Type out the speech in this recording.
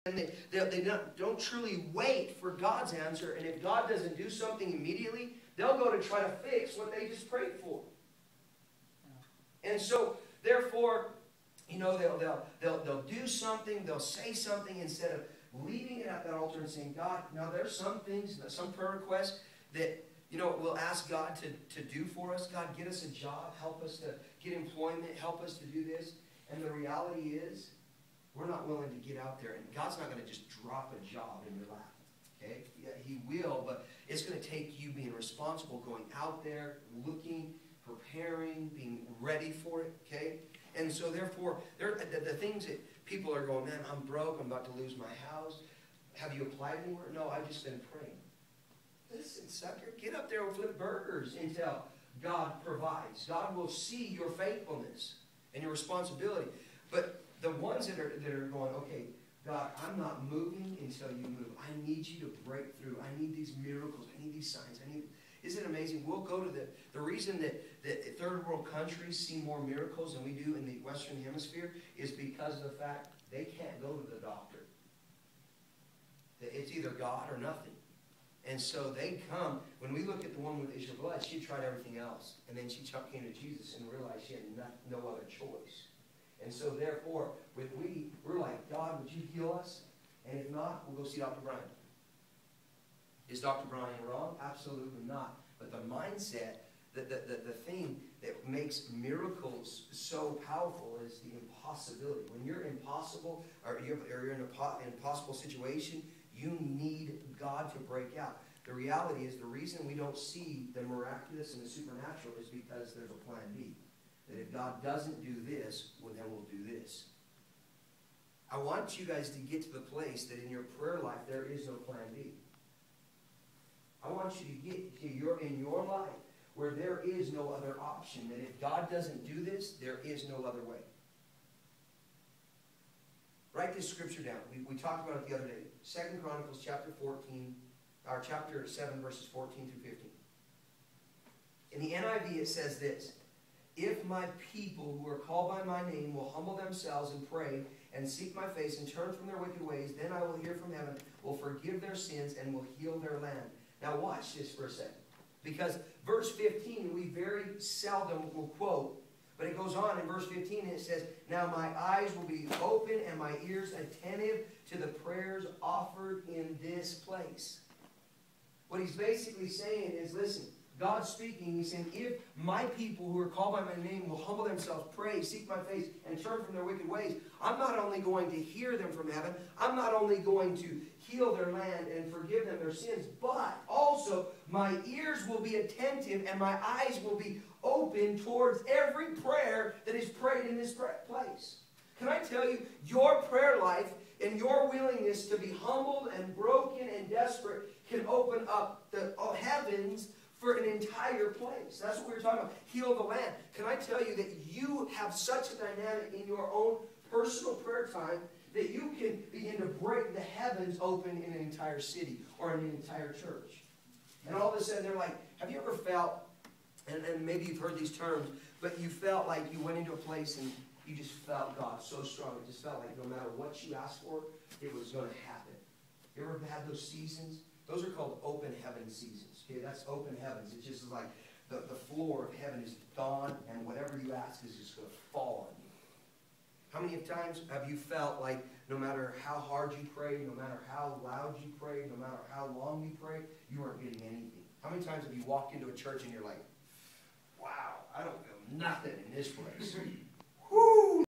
And they don't truly wait for God's answer. And if God doesn't do something immediately, they'll go to try to fix what they just prayed for. And so, therefore, you know, they'll do something, they'll say something instead of leaving it at that altar and saying, God, now there's some things, some prayer requests that, you know, we'll ask God to do for us. God, get us a job, help us to get employment, help us to do this. And the reality is, we're not willing to get out there. And God's not going to just drop a job in your lap. Okay? Yeah, He will, but it's going to take you being responsible, going out there, looking, preparing, being ready for it. Okay? And so therefore, the things that people are going, man, I'm broke, I'm about to lose my house. Have you applied anywhere? No, I've just been praying. Listen, sucker, get up there and flip burgers until God provides. God will see your faithfulness and your responsibility. But the ones that are going, okay, God, I'm not moving until you move. I need you to break through. I need these miracles. I need these signs. Isn't it amazing? We'll go to the reason that third world countries see more miracles than we do in the Western Hemisphere is because of the fact they can't go to the doctor. It's either God or nothing. And so they come. When we look at the one with the issue of blood, she tried everything else. And then she came to Jesus and realized she had no other choice. And so therefore, we're like, God, would you heal us? And if not, we'll go see Dr. Brian. Is Dr. Brian wrong? Absolutely not. But the mindset, the thing that makes miracles so powerful is the impossibility. When you're impossible, or you're in an impossible situation, you need God to break out. The reality is the reason we don't see the miraculous and the supernatural is because there's a plan B. That if God doesn't do this, well, then we'll do this. I want you guys to get to the place that in your prayer life, there is no plan B. I want you to get to in your life where there is no other option. That if God doesn't do this, there is no other way. Write this scripture down. We talked about it the other day. 2 Chronicles chapter 14, or chapter 7, verses 14 through 15. In the NIV, it says this. If my people who are called by my name will humble themselves and pray and seek my face and turn from their wicked ways, then I will hear from heaven, will forgive their sins, and will heal their land. Now watch this for a second. Because verse 15, we very seldom will quote, but it goes on in verse 15 and it says, now my eyes will be open and my ears attentive to the prayers offered in this place. What he's basically saying is, listen, God's speaking, he's saying, if my people who are called by my name will humble themselves, pray, seek my face, and turn from their wicked ways, I'm not only going to hear them from heaven, I'm not only going to heal their land and forgive them their sins, but also my ears will be attentive and my eyes will be open towards every prayer that is prayed in this place. Can I tell you, your prayer life and your willingness to be humbled and broken and desperate can open up the heavens for an entire place. That's what we were talking about. Heal the land. Can I tell you that you have such a dynamic in your own personal prayer time that you can begin to break the heavens open in an entire city or in an entire church. And all of a sudden they're like, have you ever felt, and maybe you've heard these terms, but you felt like you went into a place and you just felt God so strong. It just felt like no matter what you asked for, it was going to happen. You ever had those seasons? Those are called open heaven seasons. Okay, that's open heavens. It's just like the floor of heaven is gone, and whatever you ask is just going to fall on you. How many times have you felt like no matter how hard you prayed, no matter how loud you prayed, no matter how long you prayed, you weren't getting anything? How many times have you walked into a church and you're like, wow, I don't feel nothing in this place?